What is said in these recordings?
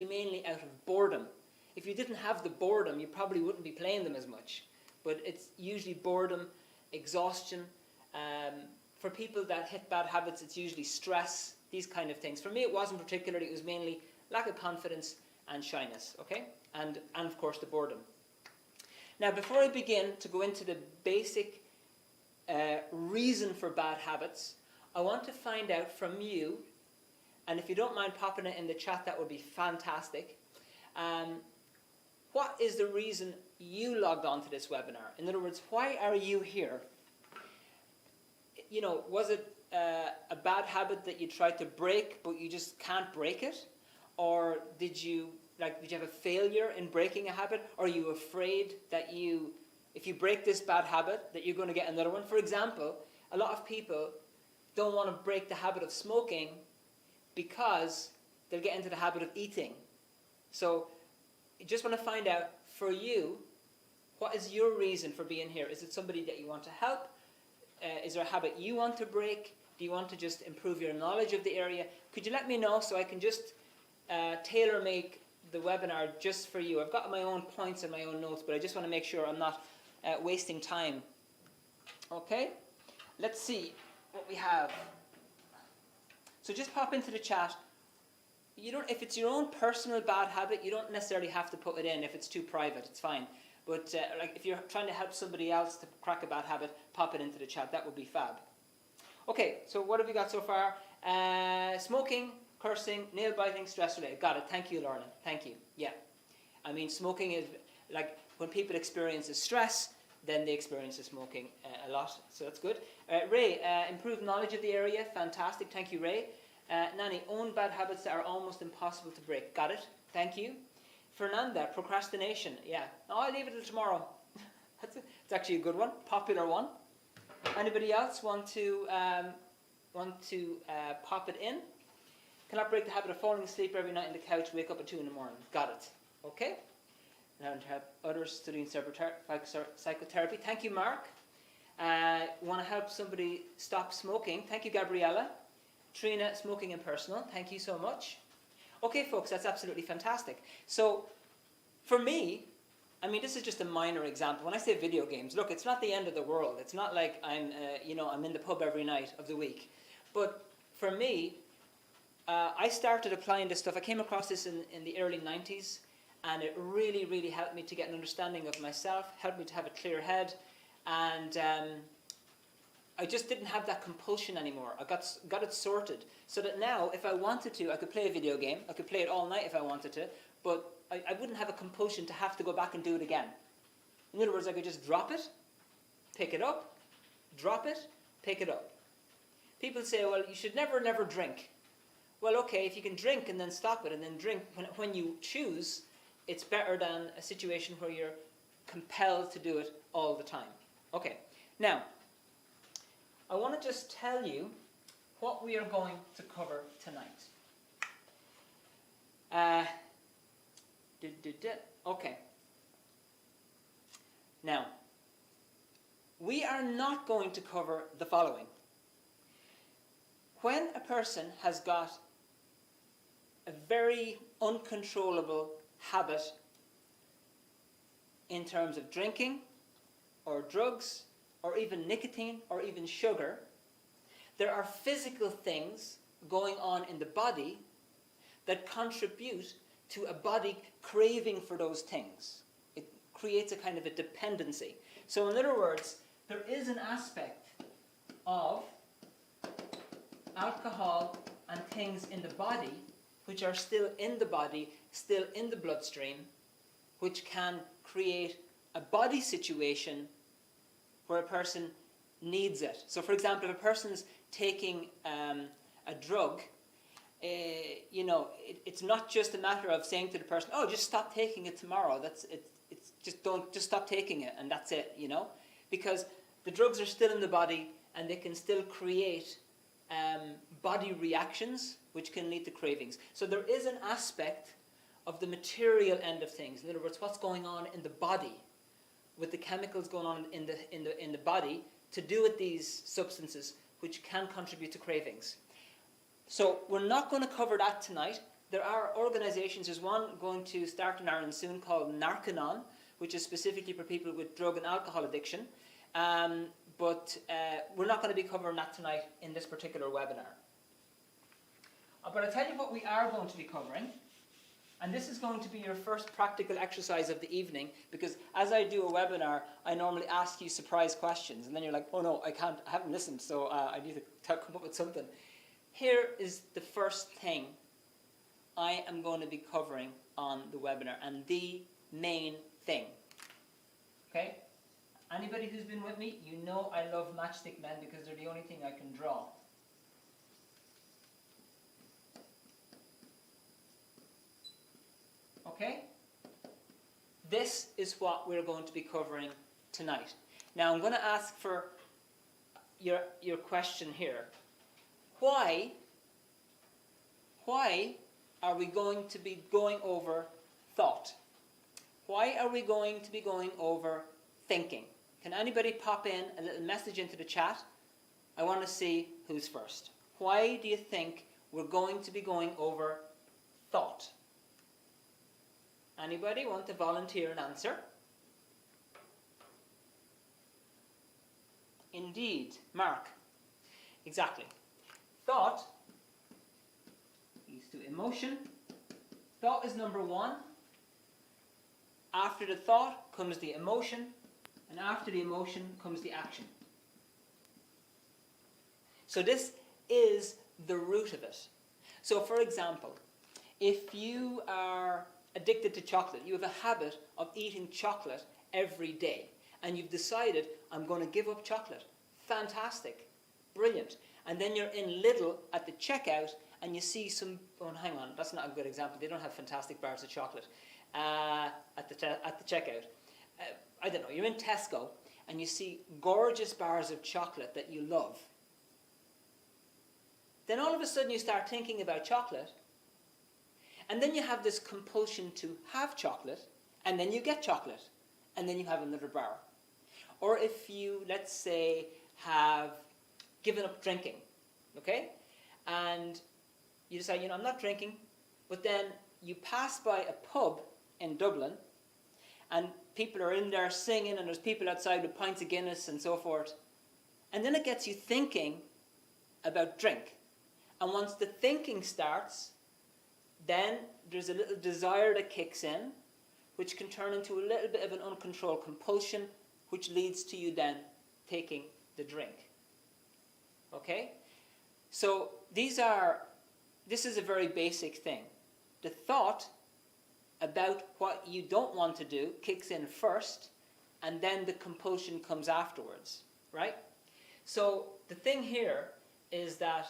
mainly out of boredom. If you didn't have the boredom, you probably wouldn't be playing them as much. But it's usually boredom, exhaustion. For people that hit bad habits, it's usually stress, these kind of things. For me, it wasn't particularly. It was mainly lack of confidence and shyness, okay? And of course, the boredom. Now, before I begin to go into the basic reason for bad habits, I want to find out from you, and if you don't mind popping it in the chat, that would be fantastic. What is the reason you logged on to this webinar? In other words, why are you here? You know, was it a bad habit that you tried to break, but you just can't break it? Or did you have a failure in breaking a habit? Or are you afraid that if you break this bad habit, that you're going to get another one? For example, a lot of people don't want to break the habit of smoking because they'll get into the habit of eating. So you just want to find out, for you, what is your reason for being here? Is it somebody that you want to help? Is there a habit you want to break? Do you want to just improve your knowledge of the area? Could you let me know so I can just tailor-make the webinar just for you? I've got my own points and my own notes, but I just want to make sure I'm not wasting time. Okay? Let's see what we have. So just pop into the chat. If it's your own personal bad habit, you don't necessarily have to put it in. If it's too private, it's fine. But if you're trying to help somebody else to crack a bad habit, pop it into the chat. That would be fab. Okay, so what have we got so far? Smoking, cursing, nail biting, stress related. Got it. Thank you, Lorna. Thank you. Yeah. I mean, smoking is like when people experience stress, then they experience the smoking a lot. So that's good. Ray, improved knowledge of the area. Fantastic. Thank you, Ray. Nani, own bad habits that are almost impossible to break. Got it. Thank you. Fernanda, procrastination. Yeah. Oh, I'll leave it till tomorrow. It's actually a good one. Popular one. Anybody else want to pop it in? Cannot break the habit of falling asleep every night on the couch, wake up at 2 in the morning. Got it. Okay. Now to have others studying psychotherapy. Thank you, Mark. Want to help somebody stop smoking. Thank you, Gabriella. Trina, smoking impersonal. Thank you so much. Okay, folks, that's absolutely fantastic. So, for me, I mean, this is just a minor example. When I say video games, look, it's not the end of the world. It's not like I'm in the pub every night of the week. But for me, I started applying this stuff. I came across this in the early 90s, and it really, really helped me to get an understanding of myself, helped me to have a clear head, and I just didn't have that compulsion anymore. I got it sorted, so that now, if I wanted to, I could play a video game. I could play it all night if I wanted to, but I wouldn't have a compulsion to have to go back and do it again. In other words, I could just drop it, pick it up, drop it, pick it up. People say, well, you should never drink. Well, okay, if you can drink and then stop it and then drink when you choose, it's better than a situation where you're compelled to do it all the time. Okay, now, I want to just tell you what we are going to cover tonight. Okay. Now, we are not going to cover the following. When a person has got a very uncontrollable habit in terms of drinking or drugs or even nicotine or even sugar, there are physical things going on in the body that contribute to a body craving for those things. It creates a kind of a dependency. So in other words, there is an aspect of alcohol and things in the body which are still in the body, still in the bloodstream, which can create a body situation where a person needs it. So for example, if a person's taking a drug, it's not just a matter of saying to the person, oh, just stop taking it tomorrow. It's just stop taking it and that's it, because the drugs are still in the body and they can still create body reactions which can lead to cravings. So there is an aspect of the material end of things. In other words, what's going on in the body with the chemicals going on in the body to do with these substances which can contribute to cravings. So we're not going to cover that tonight. there are organizations, there's one going to start in Ireland soon called Narcanon, which is specifically for people with drug and alcohol addiction. But we're not going to be covering that tonight in this particular webinar. But I'll tell you what we are going to be covering. And this is going to be your first practical exercise of the evening, because as I do a webinar, I normally ask you surprise questions. And then you're like, oh no, I haven't listened, so I need to come up with something. Here is the first thing I am going to be covering on the webinar, and the main thing. Okay? Anybody who's been with me, you know I love matchstick men because they're the only thing I can draw. Okay? This is what we're going to be covering tonight. Now I'm going to ask for your question here. Why are we going to be going over thought? Why are we going to be going over thinking? Can anybody pop in a little message into the chat? I want to see who's first. Why do you think we're going to be going over thought? Anybody want to volunteer an answer? Indeed, Mark. Exactly. Thought leads to emotion. Thought is number one. After the thought comes the emotion, and after the emotion comes the action. So this is the root of it. So for example, if you are addicted to chocolate, you have a habit of eating chocolate every day, and you've decided, I'm going to give up chocolate. Fantastic. Brilliant. And then you're in Lidl at the checkout, and you see some, oh hang on, that's not a good example, they don't have fantastic bars of chocolate at the checkout. I don't know, you're in Tesco, and you see gorgeous bars of chocolate that you love. Then all of a sudden you start thinking about chocolate, and then you have this compulsion to have chocolate, and then you get chocolate, and then you have another bar. Or if you, let's say, have given up drinking, okay? And you decide, I'm not drinking, but then you pass by a pub in Dublin, and people are in there singing, and there's people outside with pints of Guinness and so forth. And then it gets you thinking about drink. And once the thinking starts, then there's a little desire that kicks in, which can turn into a little bit of an uncontrolled compulsion, which leads to you then taking the drink. Okay? So this is a very basic thing. The thought about what you don't want to do kicks in first, and then the compulsion comes afterwards, right? So the thing here is that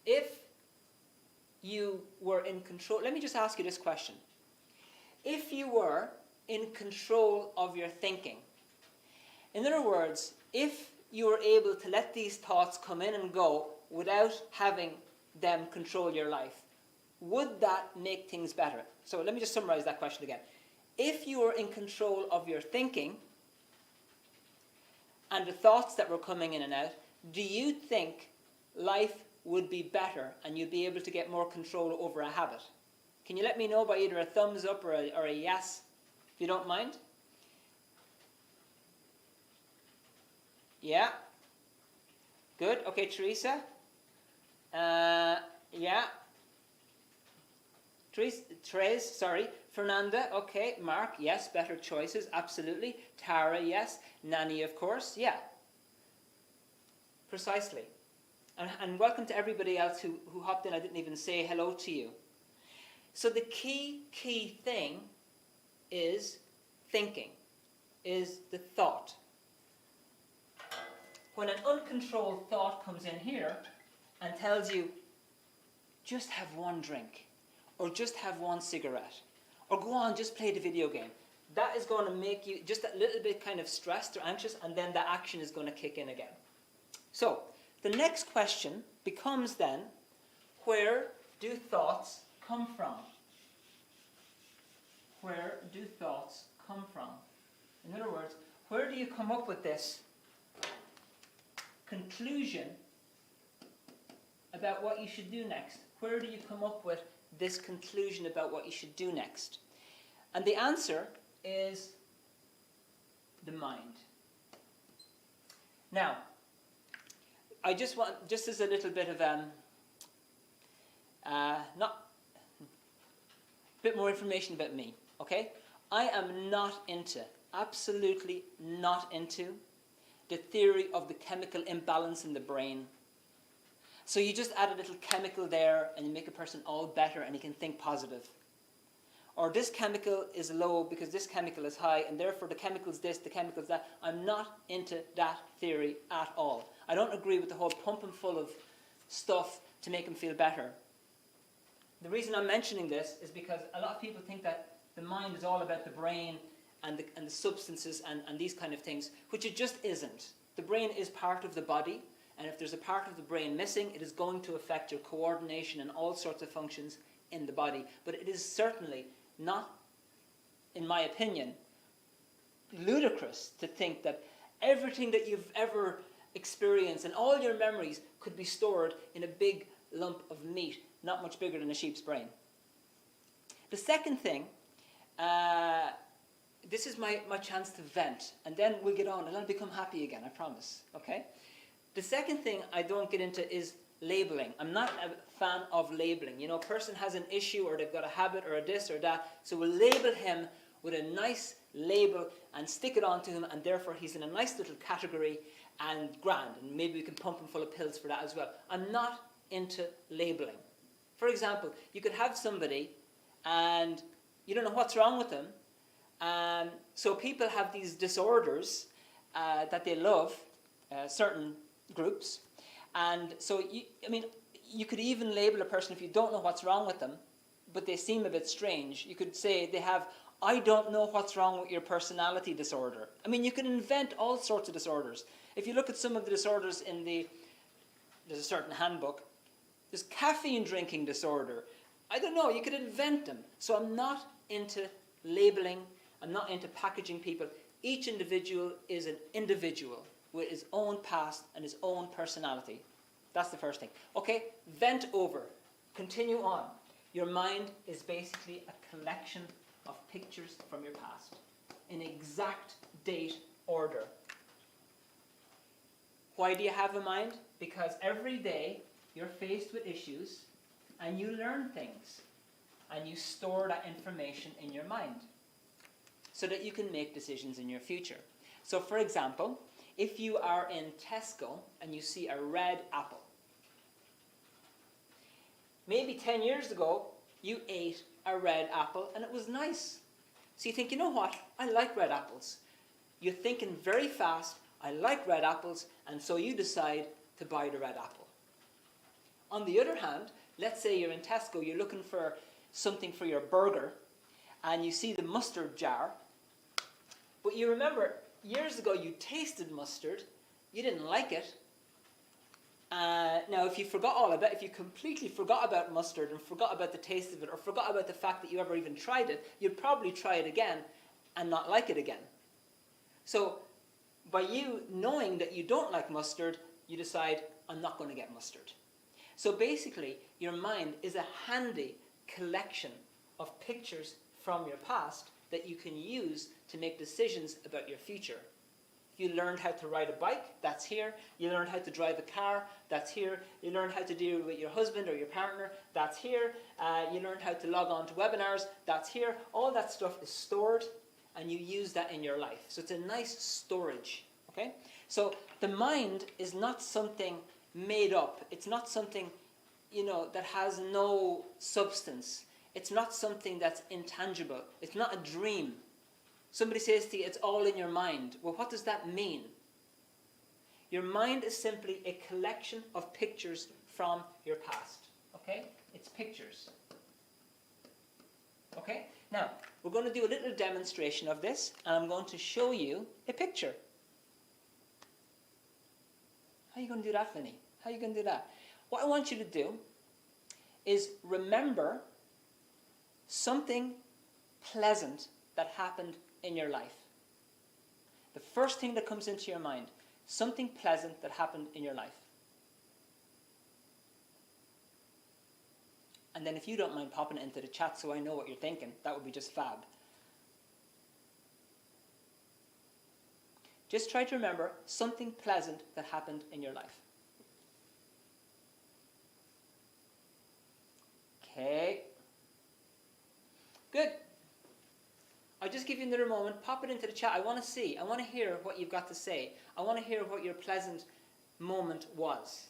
if you were in control, let me just ask you this question. If you were in control of your thinking, in other words, if you were able to let these thoughts come in and go without having them control your life, would that make things better? So let me just summarize that question again. If you were in control of your thinking and the thoughts that were coming in and out, do you think life would be better and you'd be able to get more control over a habit? Can you let me know by either a thumbs up or a yes, if you don't mind? Yeah? Good. Okay, Teresa? Yeah? Therese, sorry. Fernanda, okay. Mark, yes, better choices, absolutely. Tara, yes. Nanny, of course, yeah. Precisely. And welcome to everybody else who hopped in. I didn't even say hello to you. So the key thing is thinking, is the thought. When an uncontrolled thought comes in here and tells you, just have one drink, or just have one cigarette, or go on, just play the video game, that is going to make you just a little bit kind of stressed or anxious, and then the action is going to kick in again. So the next question becomes then, where do thoughts come from? Where do thoughts come from? In other words, where do you come up with this conclusion about what you should do next? Where do you come up with this conclusion about what you should do next? And the answer is the mind. Now, I just want, just as a little bit of bit more information about me, okay? I am not into, absolutely not into, the theory of the chemical imbalance in the brain. So you just add a little chemical there and you make a person all better and he can think positive. Or this chemical is low because this chemical is high and therefore the chemical is this, the chemical is that. I'm not into that theory at all. I don't agree with the whole pump him full of stuff to make him feel better. The reason I'm mentioning this is because a lot of people think that the mind is all about the brain and the substances and these kind of things, which it just isn't. The brain is part of the body, and if there's a part of the brain missing, it is going to affect your coordination and all sorts of functions in the body. But it is certainly not, in my opinion, ludicrous to think that everything that you've ever experienced and all your memories could be stored in a big lump of meat, not much bigger than a sheep's brain. The second thing, this is my chance to vent, and then we'll get on and I'll become happy again, I promise, okay? The second thing I don't get into is labeling. I'm not a fan of labeling. You know, a person has an issue or they've got a habit or a this or that, so we'll label him with a nice label and stick it onto him, and therefore he's in a nice little category and grand, and maybe we can pump him full of pills for that as well. I'm not into labeling. For example, you could have somebody and you don't know what's wrong with them, so people have these disorders that they love, certain groups, and so you could even label a person if you don't know what's wrong with them, but they seem a bit strange. You could say they have, I don't know what's wrong with your personality disorder. I mean, you can invent all sorts of disorders. If you look at some of the disorders in there's a certain handbook, there's caffeine drinking disorder. I don't know, you could invent them. So I'm not into labeling, I'm not into packaging people. Each individual is an individual with his own past and his own personality. That's the first thing. Okay, vent over. Continue on. Your mind is basically a collection of pictures from your past in exact date order. Why do you have a mind? Because every day you're faced with issues and you learn things and you store that information in your mind so that you can make decisions in your future. So for example, if you are in Tesco and you see a red apple, maybe 10 years ago you ate a red apple and it was nice. So you think, you know what, I like red apples. You're thinking very fast, I like red apples, and so you decide to buy the red apple. On the other hand, let's say you're in Tesco, you're looking for something for your burger, and you see the mustard jar, but you remember years ago you tasted mustard, you didn't like it. Now if you forgot all about it, if you completely forgot about mustard and forgot about the taste of it, or forgot about the fact that you ever even tried it, you'd probably try it again and not like it again. So by you knowing that you don't like mustard, you decide, I'm not going to get mustard. So basically, your mind is a handy collection of pictures from your past that you can use to make decisions about your future. You learned how to ride a bike, that's here. You learned how to drive a car, that's here. You learned how to deal with your husband or your partner, that's here. You learned how to log on to webinars, that's here. All that stuff is stored, and you use that in your life. So it's a nice storage, okay? So the mind is not something made up. It's not something, that has no substance. It's not something that's intangible. It's not a dream. Somebody says to you, it's all in your mind. Well, what does that mean? Your mind is simply a collection of pictures from your past. Okay? It's pictures. Okay? Now, we're going to do a little demonstration of this, and I'm going to show you a picture. How are you going to do that, Vinny? How are you going to do that? What I want you to do is remember something pleasant that happened in your life. The first thing that comes into your mind, something pleasant that happened in your life. And then if you don't mind popping it into the chat so I know what you're thinking, that would be just fab. Just try to remember something pleasant that happened in your life. Okay. Good. I'll just give you another moment. Pop it into the chat. I want to see. I want to hear what you've got to say. I want to hear what your pleasant moment was.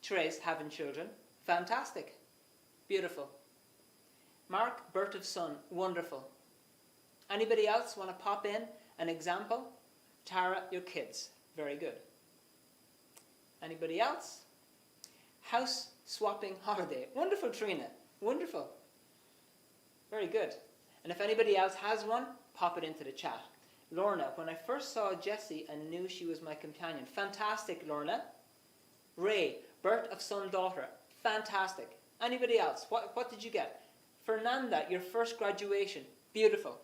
Therese, having children. Fantastic. Beautiful. Mark, birth of son. Wonderful. Anybody else want to pop in an example? Tara, your kids. Very good. Anybody else? House swapping holiday. Wonderful, Trina. Wonderful. Very good. And if anybody else has one, pop it into the chat. Lorna, when I first saw Jessie, I knew she was my companion. Fantastic, Lorna. Ray, birth of son, daughter. Fantastic. Anybody else? What did you get? Fernanda, your first graduation. Beautiful.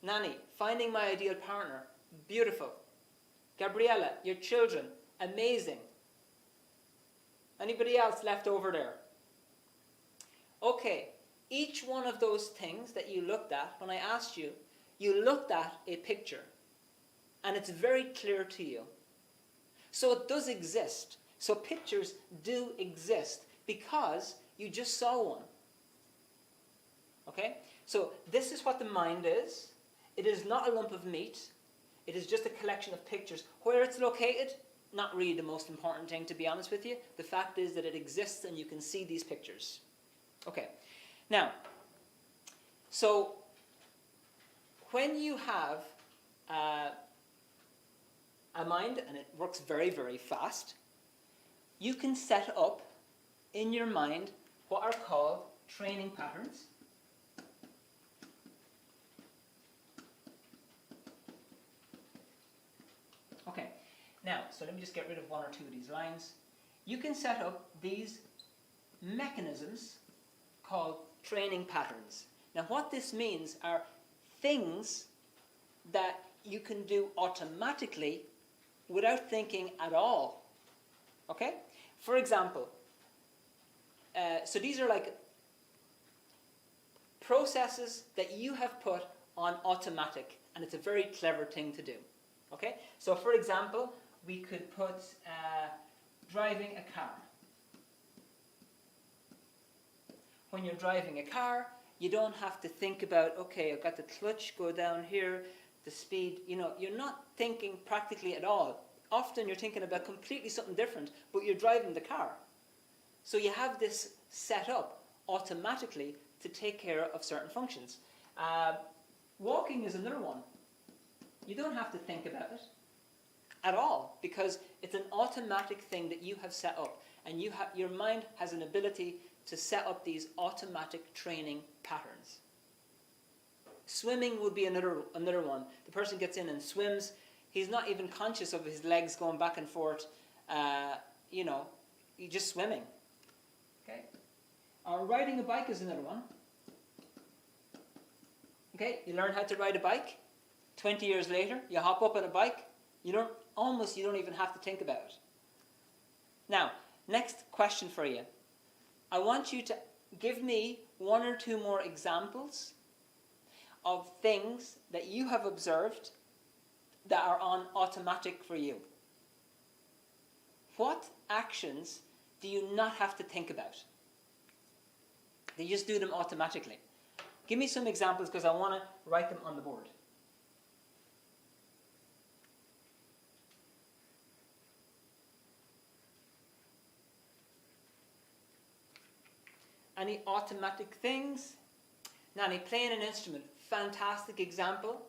Nani, finding my ideal partner. Beautiful. Gabriella, your children. Amazing. Anybody else left over there? Okay, each one of those things that you looked at, when I asked you, you looked at a picture. And it's very clear to you. So it does exist. So pictures do exist because you just saw one. Okay? So this is what the mind is. It is not a lump of meat. It is just a collection of pictures. Where it's located, not really the most important thing, to be honest with you. The fact is that it exists and you can see these pictures. Okay. Now, so when you have a mind, and it works very, very fast, you can set up in your mind what are called training patterns. Okay, now, so let me just get rid of one or two of these lines. You can set up these mechanisms called training patterns. Now, what this means are things that you can do automatically without thinking at all. Okay? For example, so these are like processes that you have put on automatic, and it's a very clever thing to do. Okay? So for example, we could put driving a car. When you're driving a car, you don't have to think about, okay, I've got the clutch go down here, the speed, you're not thinking practically at all. Often you're thinking about completely something different, but you're driving the car. So you have this set up automatically to take care of certain functions. Walking is another one. You don't have to think about it at all because it's an automatic thing that you have set up, and your mind has an ability to set up these automatic training patterns. Swimming would be another one. The person gets in and swims. He's not even conscious of his legs going back and forth. He's just swimming. Okay. Or riding a bike is another one. Okay, you learn how to ride a bike. 20 years later, you hop up on a bike. You don't even have to think about it. Now, next question for you. I want you to give me one or two more examples of things that you have observed that are on automatic for you. What actions do you not have to think about? You just do them automatically. Give me some examples because I want to write them on the board. Any automatic things? Nanny, playing an instrument. Fantastic example.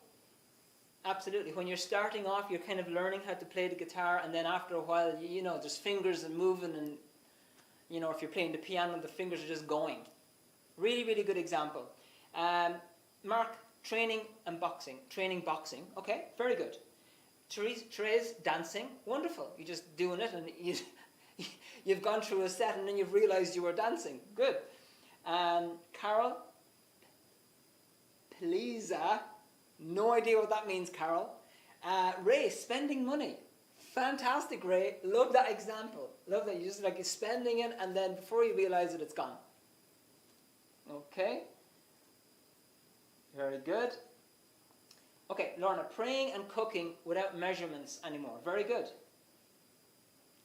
Absolutely. When you're starting off, you're kind of learning how to play the guitar, and then after a while, there's fingers and moving, and if you're playing the piano, the fingers are just going. Really, really good example. Mark, training boxing. Okay, very good. Therese, dancing. Wonderful. You're just doing it, and you've gone through a set, and then you've realized you were dancing. Good. Carol, please, no idea what that means, Carol. Ray, spending money. Fantastic, Ray. Love that example. Love that. You just like you're spending it and then before you realize it, it's gone. Okay. Very good. Okay, Lorna, praying and cooking without measurements anymore. Very good.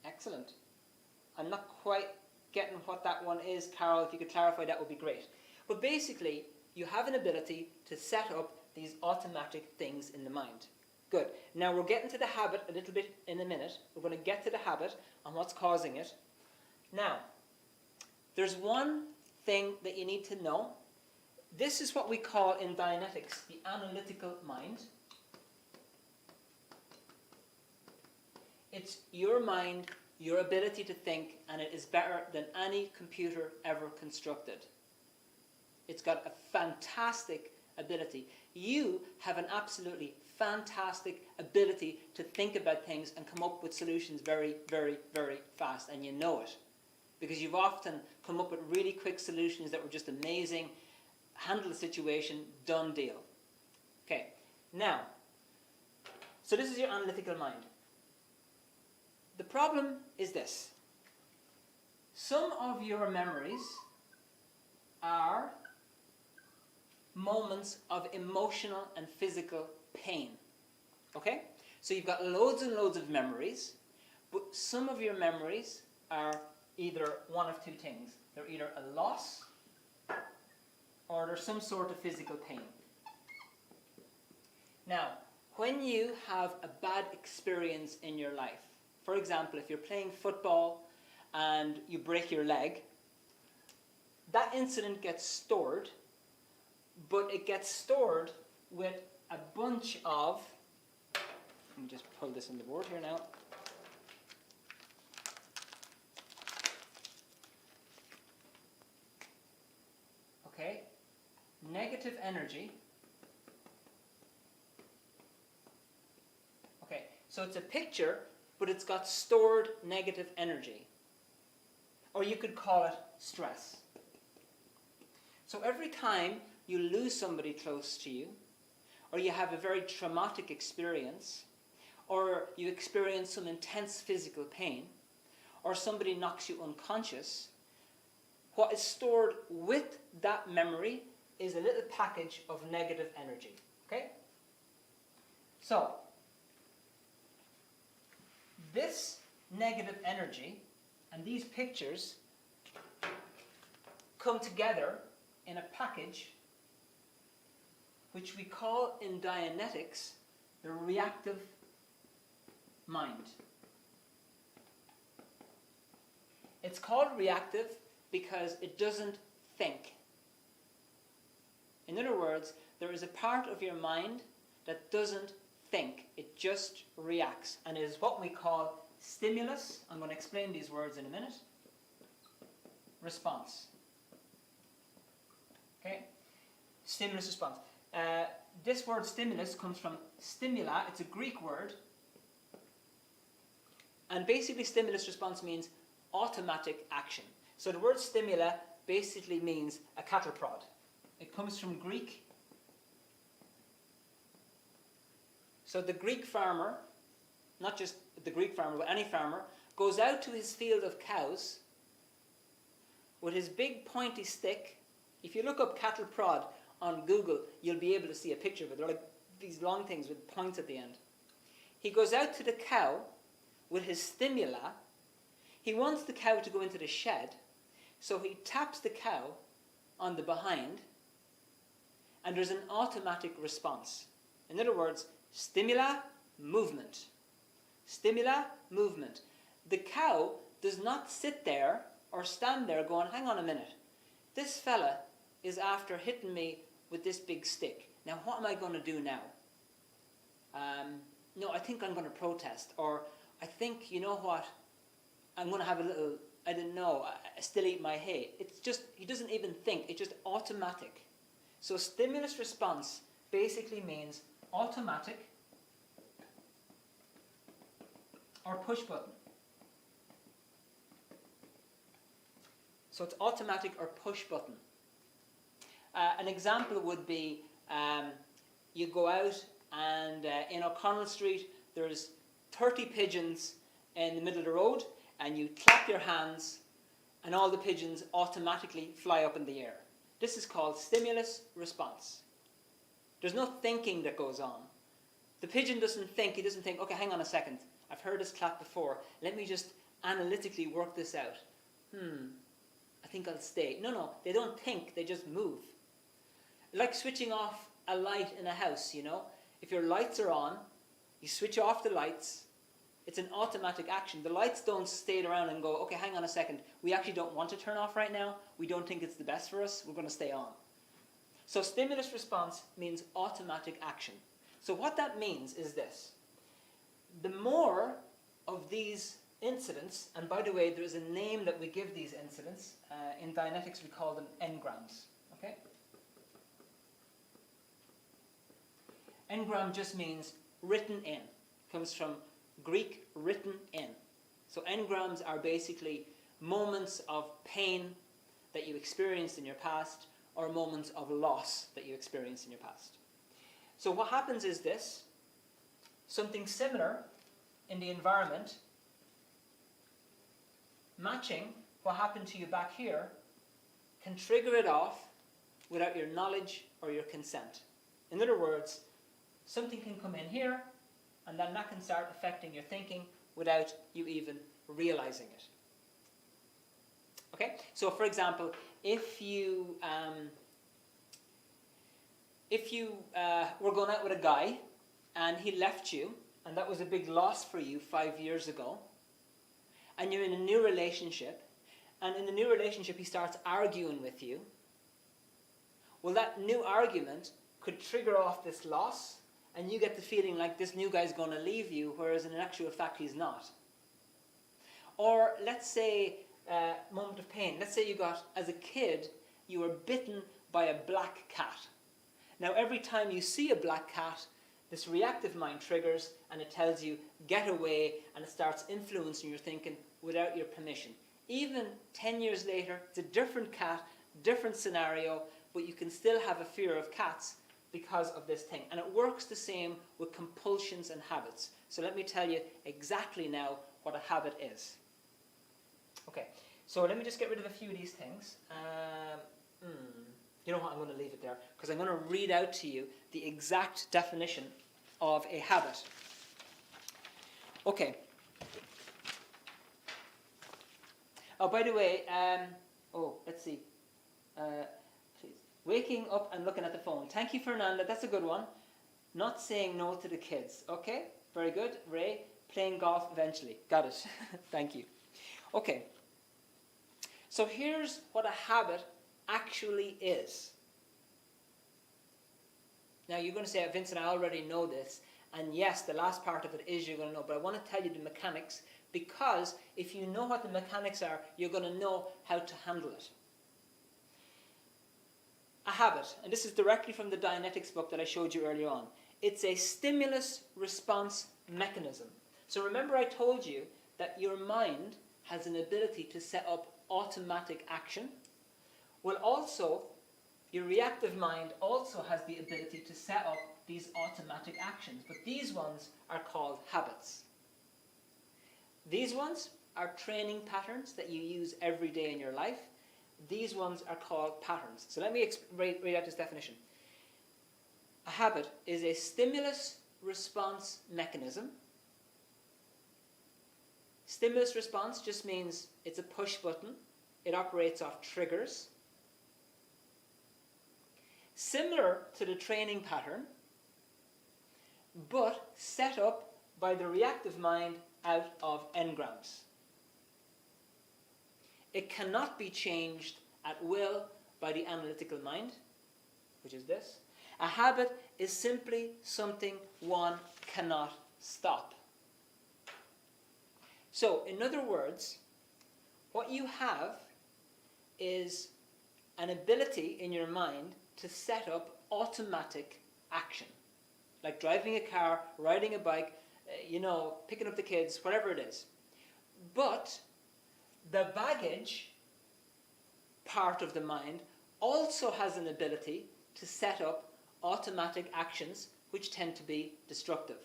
Excellent. I'm not quite getting what that one is, Carol. If you could clarify, that would be great. But basically, you have an ability to set up these automatic things in the mind. Good. Now we're getting to the habit a little bit in a minute. We're going to get to the habit and what's causing it. Now, there's one thing that you need to know. This is what we call in Dianetics the analytical mind. It's your mind, your ability to think, and it is better than any computer ever constructed. It's got a fantastic ability. You have an absolutely fantastic ability to think about things and come up with solutions very, very, very fast, and you know it. Because you've often come up with really quick solutions that were just amazing, handle the situation, done deal. Okay, now, so this is your analytical mind. The problem is this. Some of your memories are moments of emotional and physical pain. Okay? So you've got loads and loads of memories, but some of your memories are either one of two things. They're either a loss or there's some sort of physical pain. Now, when you have a bad experience in your life, for example, if you're playing football and you break your leg, that incident gets stored, but it gets stored with a bunch of, let me just pull this on the board here now. Okay, negative energy. Okay, so it's a picture, but it's got stored negative energy. Or you could call it stress. So every time you lose somebody close to you, or you have a very traumatic experience, or you experience some intense physical pain, or somebody knocks you unconscious, what is stored with that memory is a little package of negative energy. Okay? So, this negative energy and these pictures come together in a package which we call in Dianetics the reactive mind. It's called reactive because it doesn't think. In other words, there is a part of your mind that doesn't think. It just reacts. And it is what we call stimulus. I'm going to explain these words in a minute. Response. Okay? Stimulus response. This word stimulus comes from stimula. It's a Greek word. And basically stimulus response means automatic action. So the word stimula basically means a cattle prod. It comes from Greek. So the Greek farmer, not just the Greek farmer, but any farmer, goes out to his field of cows with his big pointy stick. If you look up cattle prod on Google, you'll be able to see a picture of it. They're like these long things with points at the end. He goes out to the cow with his stimula. He wants the cow to go into the shed, so he taps the cow on the behind, and there's an automatic response. In other words, stimula, movement. Stimula, movement. The cow does not sit there or stand there going, hang on a minute, this fella is after hitting me with this big stick. Now what am I going to do now? No, I think I'm going to protest. Or I think, you know what, I'm going to have a little, I don't know, I still eat my hay. It's just, he doesn't even think, it's just automatic. So stimulus response basically means automatic or push button. So it's automatic or push button. An example would be you go out and in O'Connell Street there's 30 pigeons in the middle of the road, and you clap your hands, and all the pigeons automatically fly up in the air. This is called stimulus response. There's no thinking that goes on. The pigeon doesn't think. He doesn't think, okay, hang on a second. I've heard this clap before. Let me just analytically work this out. I think I'll stay. No, they don't think. They just move. Like switching off a light in a house, you know. If your lights are on, you switch off the lights. It's an automatic action. The lights don't stay around and go, okay, hang on a second. We actually don't want to turn off right now. We don't think it's the best for us. We're going to stay on. So stimulus response means automatic action. So what that means is this. The more of these incidents, and by the way, there is a name that we give these incidents. In Dianetics, we call them engrams. Okay? Engram just means written in. Comes from Greek written in. So engrams are basically moments of pain that you experienced in your past, or moments of loss that you experienced in your past. So what happens is this. Something similar in the environment, matching what happened to you back here, can trigger it off without your knowledge or your consent. In other words, something can come in here, and then that can start affecting your thinking without you even realizing it. Okay? So for example, if you were going out with a guy and he left you, and that was a big loss for you 5 years ago, and you're in a new relationship, and in the new relationship he starts arguing with you, well, that new argument could trigger off this loss, and you get the feeling like this new guy's going to leave you, whereas in actual fact he's not. Or let's say, moment of pain. Let's say you got, as a kid, you were bitten by a black cat. Now every time you see a black cat, this reactive mind triggers, and it tells you, get away, and it starts influencing your thinking without your permission. Even 10 years later, it's a different cat, different scenario, but you can still have a fear of cats because of this thing. And it works the same with compulsions and habits. So let me tell you exactly now what a habit is. Okay, so let me just get rid of a few of these things. You know what, I'm going to leave it there, because I'm going to read out to you the exact definition of a habit. Okay. Oh, by the way, let's see. Please. Waking up and looking at the phone. Thank you, Fernanda. That's a good one. Not saying no to the kids. Okay, very good. Ray, playing golf eventually. Got it. Thank you. Okay. So here's what a habit actually is. Now you're going to say, Vincent, I already know this. And yes, the last part of it is you're going to know. But I want to tell you the mechanics, because if you know what the mechanics are, you're going to know how to handle it. A habit, and this is directly from the Dianetics book that I showed you earlier on. It's a stimulus response mechanism. So remember I told you that your mind has an ability to set up automatic action. Well, also, your reactive mind also has the ability to set up these automatic actions. But these ones are called habits. These ones are training patterns that you use every day in your life. These ones are called patterns. So let me read out this definition. A habit is a stimulus response mechanism. Stimulus response just means it's a push button. It operates off triggers. Similar to the training pattern, but set up by the reactive mind out of engrams. It cannot be changed at will by the analytical mind, which is this. A habit is simply something one cannot stop. So, in other words, what you have is an ability in your mind to set up automatic action. Like driving a car, riding a bike, picking up the kids, whatever it is. But the baggage part of the mind also has an ability to set up automatic actions which tend to be destructive.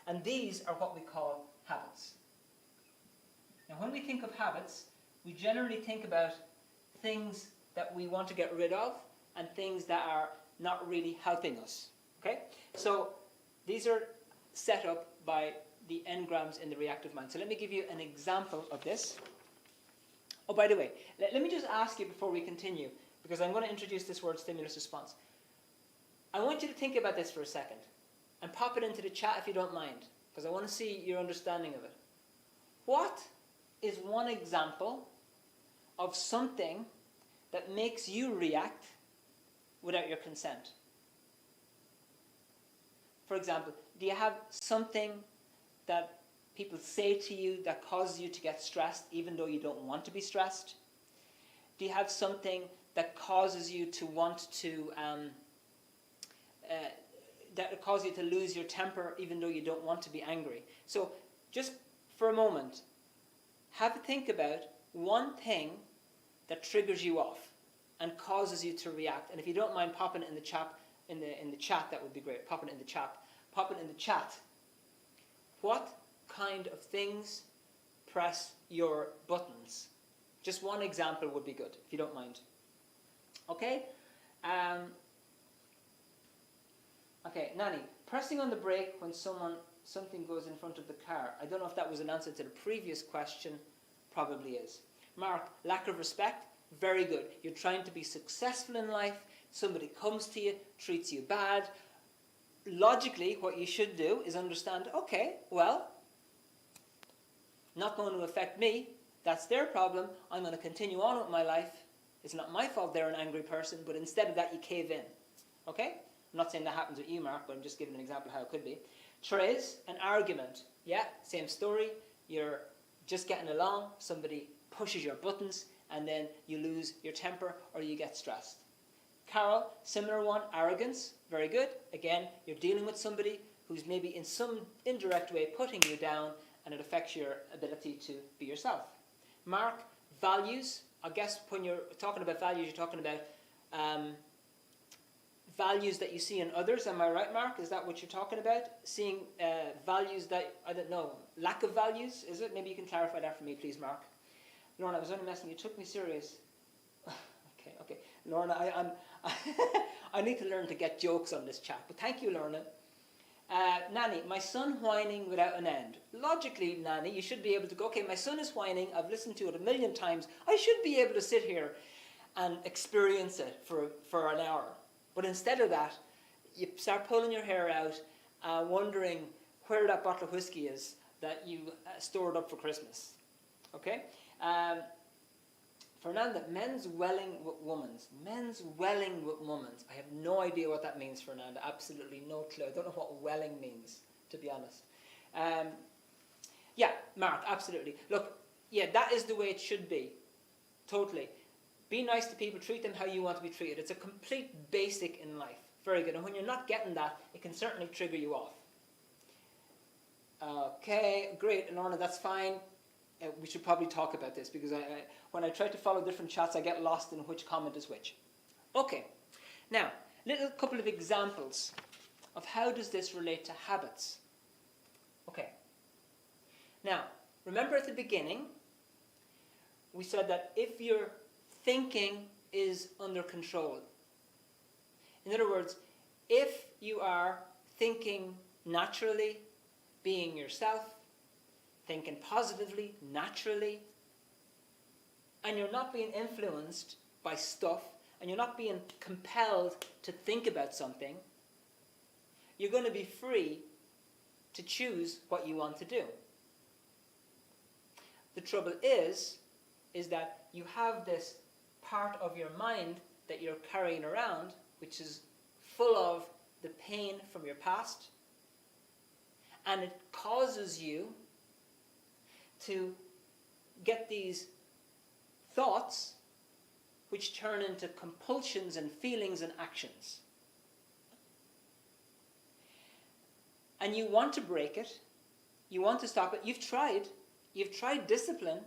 And these are what we call habits. Now, when we think of habits, we generally think about things that we want to get rid of and things that are not really helping us. Okay? So these are set up by the engrams in the reactive mind. So let me give you an example of this. Oh, by the way, let me just ask you before we continue, because I'm going to introduce this word stimulus response. I want you to think about this for a second and pop it into the chat if you don't mind, because I want to see your understanding of it. What is one example of something that makes you react without your consent? For example, do you have something that people say to you that causes you to get stressed even though you don't want to be stressed? Do you have something that causes you to want to that causes you to lose your temper even though you don't want to be angry? So just for a moment, have a think about one thing that triggers you off and causes you to react. And if you don't mind popping it in the chat, in the chat, that would be great. Pop it in the chat. Pop it in the chat. What kind of things press your buttons? Just one example would be good, if you don't mind. Okay? Okay, Nanny, pressing on the brake when something goes in front of the car. I don't know if that was an answer to the previous question. Probably is. Mark, lack of respect. Very good. You're trying to be successful in life. Somebody comes to you, treats you bad. Logically, what you should do is understand, okay, well, not going to affect me. That's their problem. I'm going to continue on with my life. It's not my fault they're an angry person, but instead of that, you cave in. Okay? I'm not saying that happens with you, Mark, but I'm just giving an example of how it could be. Therese, an argument. Yeah, same story. You're just getting along. Somebody pushes your buttons, and then you lose your temper or you get stressed. Carol, similar one, arrogance. Very good. Again, you're dealing with somebody who's maybe in some indirect way putting you down, and it affects your ability to be yourself. Mark, values. I guess when you're talking about values, you're talking about values that you see in others. Am I right, Mark? Is that what you're talking about? Seeing values that, I don't know, lack of values, is it? Maybe you can clarify that for me, please, Mark. Lorna, I was only messing. You took me serious. Okay. Lorna, I need to learn to get jokes on this chat. But thank you, Lorna. Nanny, my son whining without an end. Logically, Nanny, you should be able to go, okay, my son is whining. I've listened to it 1,000,000 times. I should be able to sit here and experience it for an hour. But instead of that, you start pulling your hair out, wondering where that bottle of whiskey is that you stored up for Christmas. Okay? Fernanda, men's welling with women's. Men's welling with women's. I have no idea what that means, Fernanda. Absolutely no clue. I don't know what welling means, to be honest. Yeah, Mark, absolutely. Look, yeah, that is the way it should be. Totally. Be nice to people. Treat them how you want to be treated. It's a complete basic in life. Very good. And when you're not getting that, it can certainly trigger you off. Okay, great. Lorna, that's fine. We should probably talk about this because when I try to follow different chats, I get lost in which comment is which. Okay, now, little couple of examples of how does this relate to habits. Okay, now, remember at the beginning, we said that if your thinking is under control, in other words, if you are thinking naturally, being yourself, thinking positively, naturally, and you're not being influenced by stuff, and you're not being compelled to think about something, you're going to be free to choose what you want to do. The trouble is that you have this part of your mind that you're carrying around, which is full of the pain from your past, and it causes you to get these thoughts which turn into compulsions and feelings and actions. And you want to break it, you want to stop it. You've tried discipline,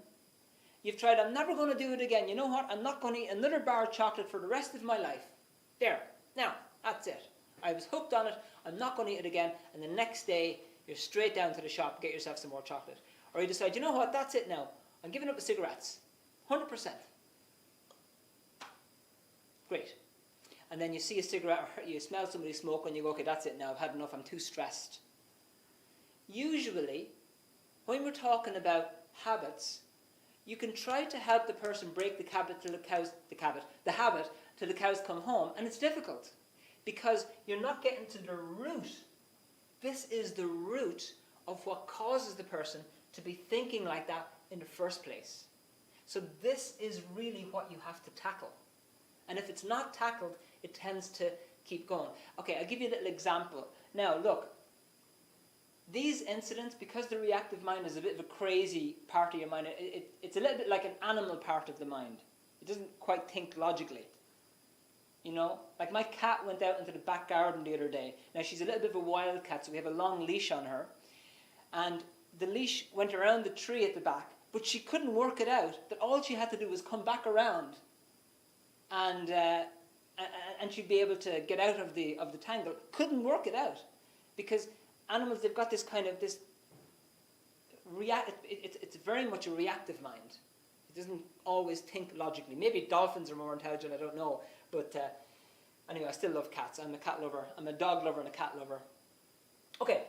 you've tried, I'm never going to do it again. You know what, I'm not going to eat another bar of chocolate for the rest of my life. There, now, that's it. I was hooked on it, I'm not going to eat it again, and the next day You're straight down to the shop, get yourself some more chocolate. Or you decide, you know what, that's it now. I'm giving up the cigarettes. 100%. Great. And then you see a cigarette, or you smell somebody smoke, and you go, okay, that's it now, I've had enough, I'm too stressed. Usually, when we're talking about habits, you can try to help the person break the habit till the cows come home, and it's difficult because you're not getting to the root. This is the root of what causes the person to be thinking like that in the first place. So this is really what you have to tackle. And if it's not tackled, it tends to keep going. Okay, I'll give you a little example. Now, look, these incidents, because the reactive mind is a bit of a crazy part of your mind, it's a little bit like an animal part of the mind. It doesn't quite think logically. You know, like my cat went out into the back garden the other day. Now, she's a little bit of a wild cat, so we have a long leash on her. And the leash went around the tree at the back, but she couldn't work it out, that all she had to do was come back around and she'd be able to get out of the tangle. Couldn't work it out, because animals, they've got this kind of it's very much a reactive mind. It doesn't always think logically. Maybe dolphins are more intelligent, I don't know. But anyway, I still love cats. I'm a cat lover. I'm a dog lover and a cat lover. Okay.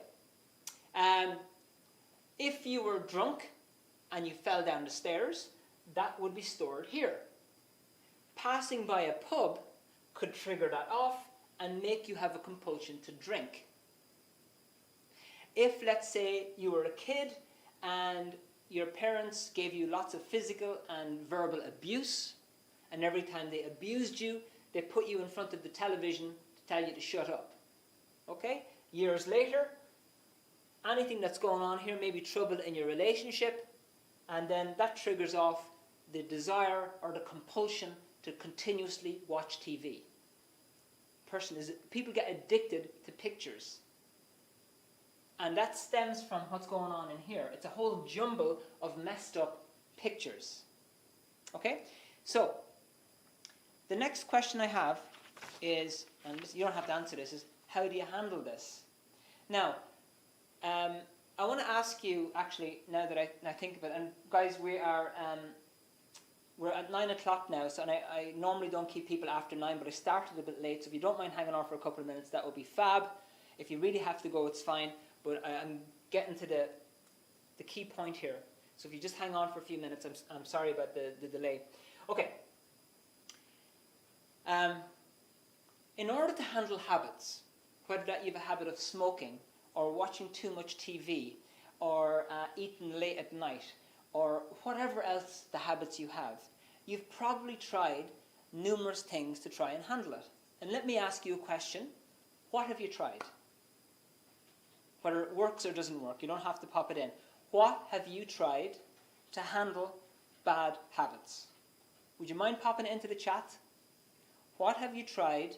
If you were drunk and you fell down the stairs, that would be stored here. Passing by a pub could trigger that off and make you have a compulsion to drink. If, let's say, you were a kid and your parents gave you lots of physical and verbal abuse, and every time they abused you, they put you in front of the television to tell you to shut up. Okay? Years later, anything that's going on here, maybe trouble in your relationship, and then that triggers off the desire or the compulsion to continuously watch TV. People get addicted to pictures. And that stems from what's going on in here. It's a whole jumble of messed up pictures. Okay? So, the next question I have is, and you don't have to answer this, is how do you handle this? Now, I want to ask you, actually, now that I think of it, and guys, we're at 9 o'clock now, so I normally don't keep people after 9, but I started a bit late, so if you don't mind hanging on for a couple of minutes, that would be fab. If you really have to go, it's fine, but I'm getting to the key point here. So if you just hang on for a few minutes, I'm sorry about the delay. Okay. In order to handle habits, whether that you have a habit of smoking, or watching too much TV, or eating late at night, or whatever else the habits you have, you've probably tried numerous things to try and handle it. And let me ask you a question. What have you tried? Whether it works or doesn't work, you don't have to pop it in. What have you tried to handle bad habits? Would you mind popping it into the chat? What have you tried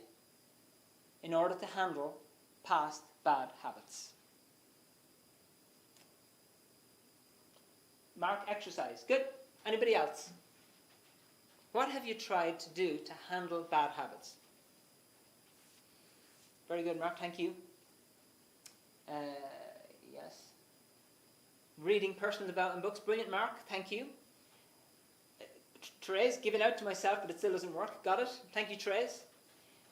in order to handle past bad habits? Mark, exercise. Good. Anybody else? What have you tried to do to handle bad habits? Very good, Mark. Thank you. Yes. Reading personal development books. Brilliant, Mark. Thank you. Therese, giving out to myself, but it still doesn't work. Got it? Thank you, Therese.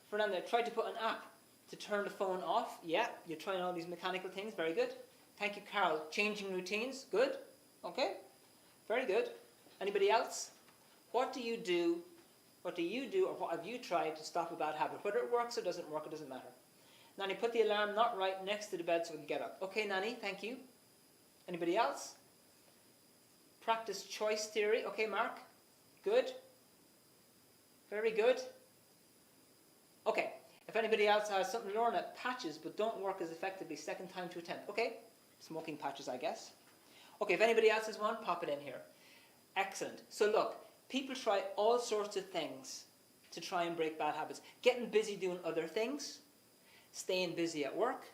Fernanda, tried to put an app to turn the phone off. Yeah, you're trying all these mechanical things. Very good. Thank you, Carol. Changing routines. Good. Okay. Very good. Anybody else? What do you do? What do you do, or what have you tried to stop a bad habit? Whether it works or doesn't work, it doesn't matter. Nanny, put the alarm not right next to the bed so we can get up. Okay, Nanny, thank you. Anybody else? Practice choice theory. Okay, Mark. Good. Very good. Okay. If anybody else has something, Lorna, patches but don't work as effectively, second time to attempt. Okay. Smoking patches, I guess. Okay, if anybody else has one, pop it in here. Excellent. So look, people try all sorts of things to try and break bad habits. Getting busy doing other things, staying busy at work,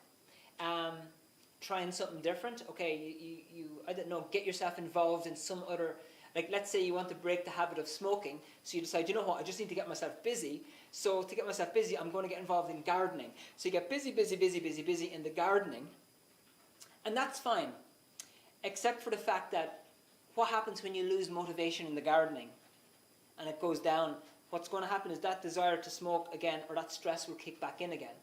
trying something different. Okay, you I don't know, get yourself involved in some other, like let's say you want to break the habit of smoking, so you decide, you know what, I just need to get myself busy. So to get myself busy, I'm going to get involved in gardening. So you get busy in the gardening, And that's fine, except for the fact that what happens when you lose motivation in the gardening and it goes down? What's going to happen is that desire to smoke again, or that stress will kick back in again.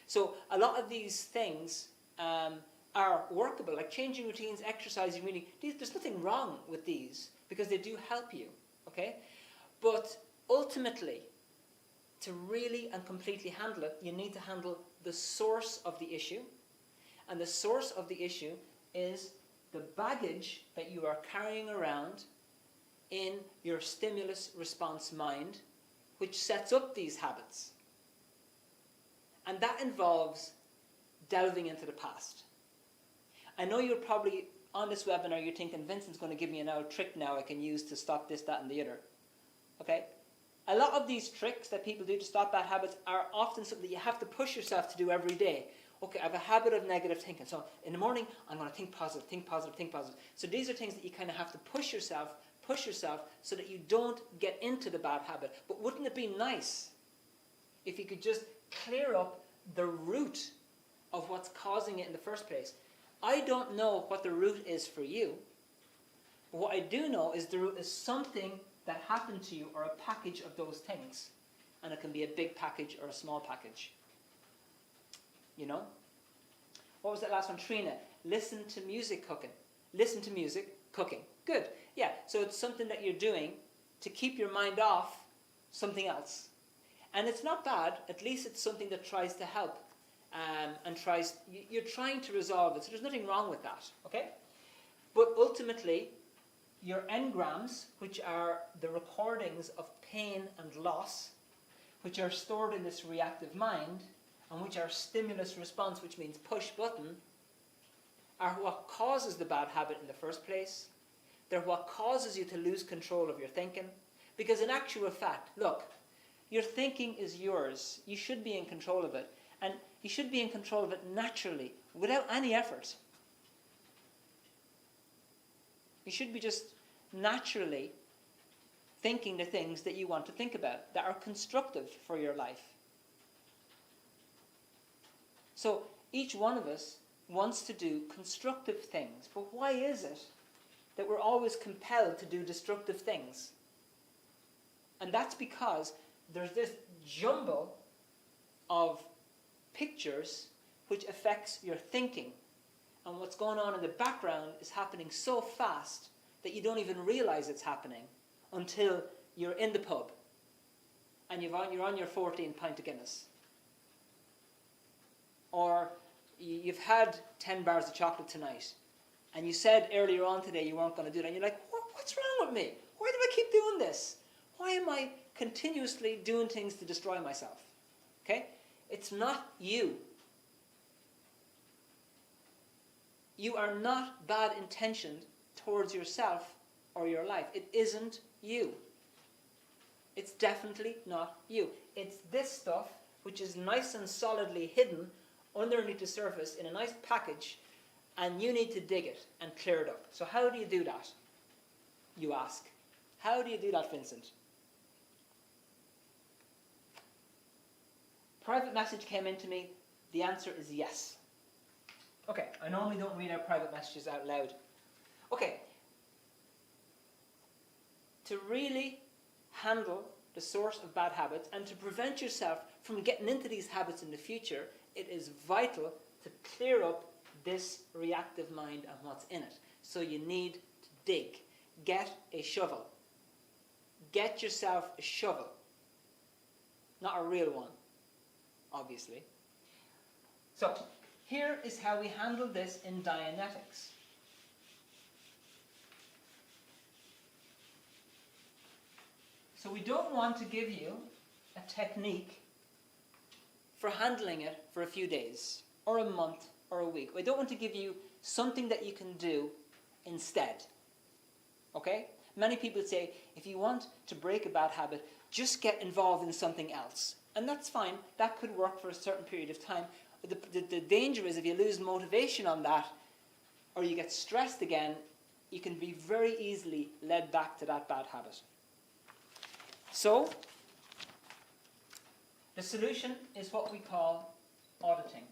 So a lot of these things are workable, like changing routines, exercising, really. There's nothing wrong with these because they do help you, okay? But ultimately, to really and completely handle it, you need to handle the source of the issue. And the source of the issue is the baggage that you are carrying around in your stimulus response mind, which sets up these habits. And that involves delving into the past. I know you're probably on this webinar, you're thinking, Vincent's going to give me a trick now I can use to stop this, that, and the other. Okay? A lot of these tricks that people do to stop bad habits are often something that you have to push yourself to do every day. Okay, I have a habit of negative thinking. So in the morning, I'm going to think positive, think positive, think positive. So these are things that you kind of have to push yourself so that you don't get into the bad habit. But wouldn't it be nice if you could just clear up the root of what's causing it in the first place? I don't know what the root is for you. But what I do know is the root is something that happened to you, or a package of those things. And it can be a big package or a small package. You know? What was that last one? Trina, listen to music cooking. Listen to music cooking. Good. Yeah, so it's something that you're doing to keep your mind off something else. And it's not bad. At least it's something that tries to help. You're trying to resolve it. So there's nothing wrong with that. Okay? But ultimately, your engrams, which are the recordings of pain and loss, which are stored in this reactive mind, and which are stimulus response, which means push button, are what causes the bad habit in the first place. They're what causes you to lose control of your thinking. Because in actual fact, look, your thinking is yours. You should be in control of it. And you should be in control of it naturally, without any effort. You should be just naturally thinking the things that you want to think about, that are constructive for your life. So each one of us wants to do constructive things. But why is it that we're always compelled to do destructive things? And that's because there's this jumble of pictures which affects your thinking. And what's going on in the background is happening so fast that you don't even realize it's happening until you're in the pub and you're on your 14 pint of Guinness. Or you've had 10 bars of chocolate tonight and you said earlier on today you weren't going to do it, and you're like, what's wrong with me? Why do I keep doing this? Why am I continuously doing things to destroy myself? Okay? It's not you. You are not bad intentioned towards yourself or your life. It isn't you. It's definitely not you. It's this stuff which is nice and solidly hidden underneath the surface in a nice package, and you need to dig it and clear it up. So how do you do that? You ask. How do you do that, Vincent? Private message came into me. The answer is yes. Okay, I normally don't read out private messages out loud. Okay. To really handle the source of bad habits and to prevent yourself from getting into these habits in the future, it is vital to clear up this reactive mind and what's in it. So you need to dig. Get a shovel. Get yourself a shovel. Not a real one, obviously. So, here is how we handle this in Dianetics. So we don't want to give you a technique for handling it for a few days, or a month, or a week. We don't want to give you something that you can do instead. Okay? Many people say, if you want to break a bad habit, just get involved in something else. And that's fine. That could work for a certain period of time. The danger is if you lose motivation on that, or you get stressed again, you can be very easily led back to that bad habit. So, the solution is what we call auditing.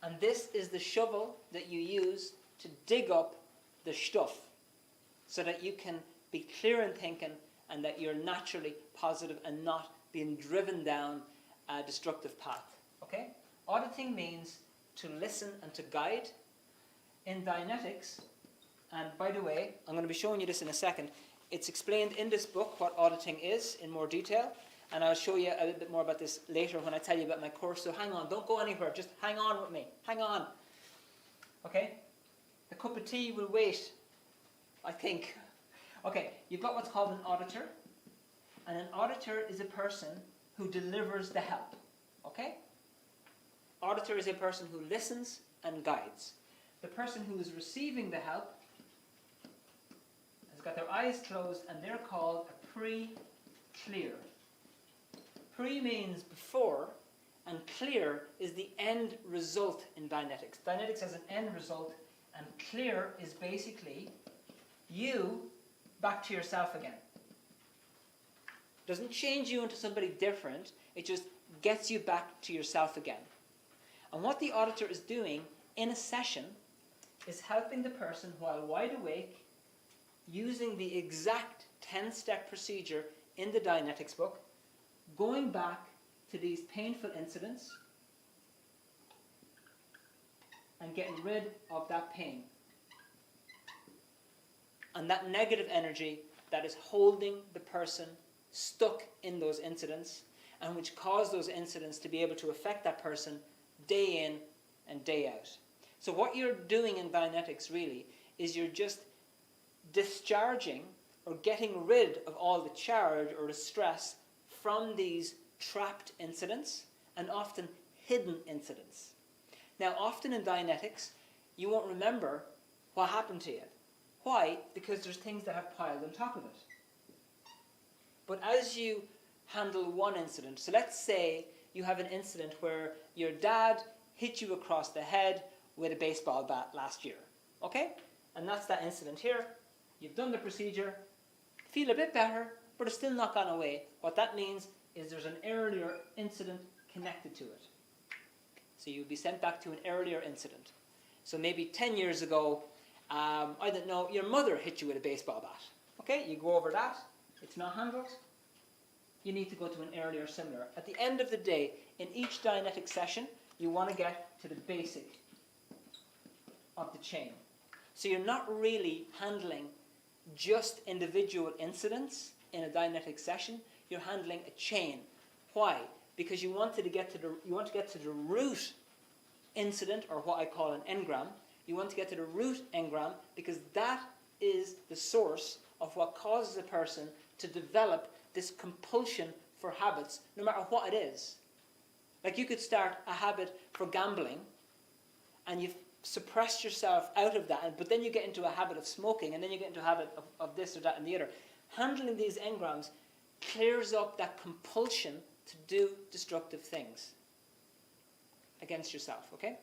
And this is the shovel that you use to dig up the stuff so that you can be clear in thinking and that you're naturally positive and not being driven down a destructive path. Okay? Auditing means to listen and to guide. In Dianetics, and by the way, I'm going to be showing you this in a second, it's explained in this book what auditing is in more detail, and I'll show you a little bit more about this later when I tell you about my course, so hang on, don't go anywhere, just hang on with me, hang on. Okay? The cup of tea will wait, I think. Okay, you've got what's called an auditor, and an auditor is a person who delivers the help. Okay? Auditor is a person who listens and guides. The person who is receiving the help has got their eyes closed and they're called a pre-clear. Pre means before and clear is the end result in Dianetics. Dianetics has an end result and clear is basically you back to yourself again. Doesn't change you into somebody different, it just gets you back to yourself again. And what the auditor is doing in a session is helping the person while wide awake using the exact 10-step procedure in the Dianetics book, going back to these painful incidents and getting rid of that pain and that negative energy that is holding the person stuck in those incidents and which cause those incidents to be able to affect that person day in and day out. So what you're doing in Dianetics really is you're just discharging or getting rid of all the charge or the stress from these trapped incidents and often hidden incidents. Now often in Dianetics you won't remember what happened to you. Why? Because there's things that have piled on top of it. But as you handle one incident, so let's say you have an incident where your dad hit you across the head with a baseball bat last year, okay? And that's that incident here. You've done the procedure, feel a bit better, but it's still not gone away. What that means is there's an earlier incident connected to it. So you'll be sent back to an earlier incident. So maybe 10 years ago, I don't know, your mother hit you with a baseball bat. Okay, you go over that, it's not handled. You need to go to an earlier similar. At the end of the day, in each Dianetic session, you want to get to the basic of the chain. So you're not really handling just individual incidents in a Dianetic session, you're handling a chain. Why? Because you want to get to the root incident, or what I call an engram. You want to get to the root engram because that is the source of what causes a person to develop this compulsion for habits, no matter what it is. Like you could start a habit for gambling and you've suppressed yourself out of that, but then you get into a habit of smoking and then you get into a habit of this or that and the other. Handling these engrams clears up that compulsion to do destructive things against yourself, okay?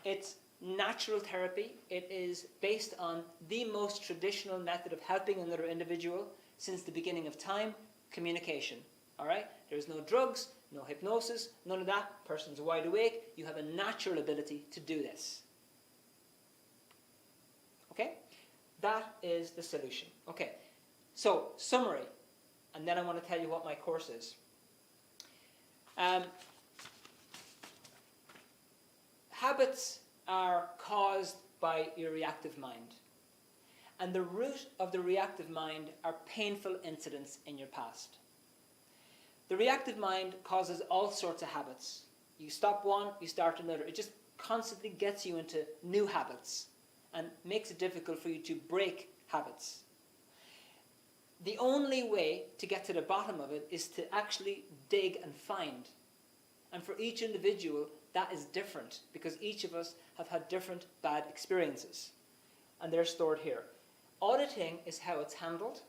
It's natural therapy. It is based on the most traditional method of helping another individual since the beginning of time, communication, all right? There's no drugs, no hypnosis, none of that. Person's wide awake. You have a natural ability to do this. Okay? That is the solution. Okay, so summary, and then I want to tell you what my course is. Habits are caused by your reactive mind. And the root of the reactive mind are painful incidents in your past. The reactive mind causes all sorts of habits. You stop one, you start another. It just constantly gets you into new habits and makes it difficult for you to break habits. The only way to get to the bottom of it is to actually dig and find. And for each individual, that is different because each of us have had different bad experiences. And they're stored here. Auditing is how it's handled,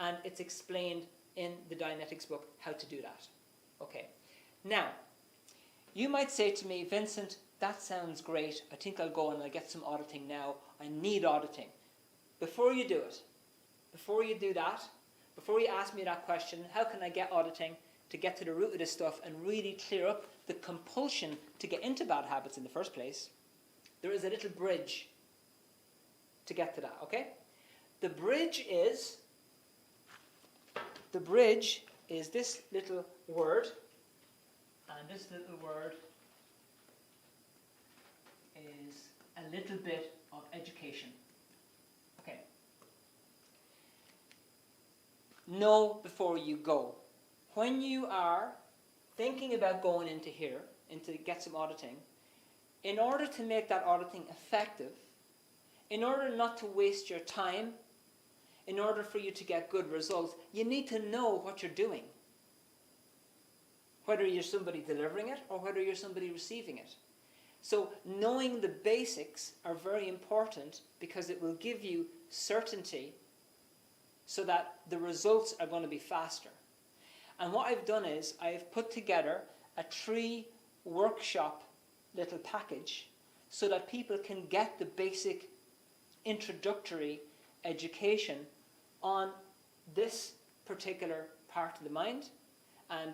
and it's explained in the Dianetics book how to do that. Okay. Now, you might say to me, Vincent, that sounds great. I think I'll go and I'll get some auditing now. I need auditing. Before you do it, before you do that, before you ask me that question, how can I get auditing? to get to the root of this stuff and really clear up the compulsion to get into bad habits in the first place, there is a little bridge to get to that, okay? The bridge is this little word, and this little word is a little bit of education. Okay. Know before you go. When you are thinking about going into here, into get some auditing, in order to make that auditing effective, in order not to waste your time, in order for you to get good results, you need to know what you're doing. Whether you're somebody delivering it or whether you're somebody receiving it. So knowing the basics are very important because it will give you certainty so that the results are going to be faster. And what I've done is I've put together a 3-workshop little package so that people can get the basic introductory education on this particular part of the mind and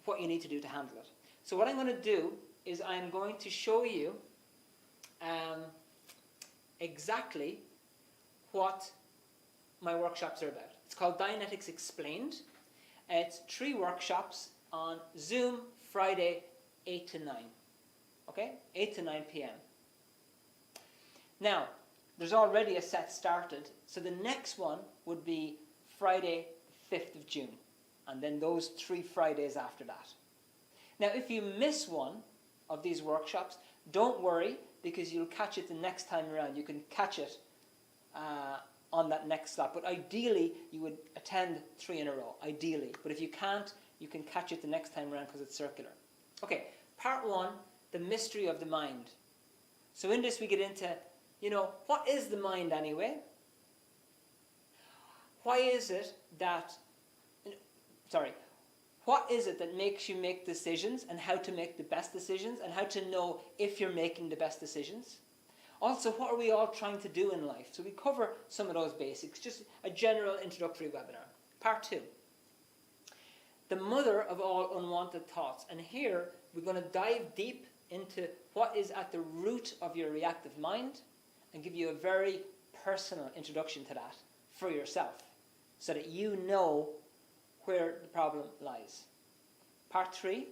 what you need to do to handle it. So what I'm going to do is I'm going to show you exactly what my workshops are about. It's called Dianetics Explained. It's 3 workshops on Zoom, Friday, 8 to 9. Okay? 8 to 9 p.m. Now, there's already a set started, so the next one would be Friday, 5th of June, and then those 3 Fridays after that. Now, if you miss one of these workshops, don't worry, because you'll catch it the next time around. You can catch it on that next slot, but ideally, you would attend 3 in a row, ideally. But if you can't, you can catch it the next time around because it's circular. Okay, part 1, the mystery of the mind. So in this we get into, what is the mind anyway? What is it that makes you make decisions and how to make the best decisions and how to know if you're making the best decisions? Also, what are we all trying to do in life? So we cover some of those basics, just a general introductory webinar. Part 2, the mother of all unwanted thoughts. And here we're going to dive deep into what is at the root of your reactive mind and give you a very personal introduction to that for yourself so that you know where the problem lies. Part 3,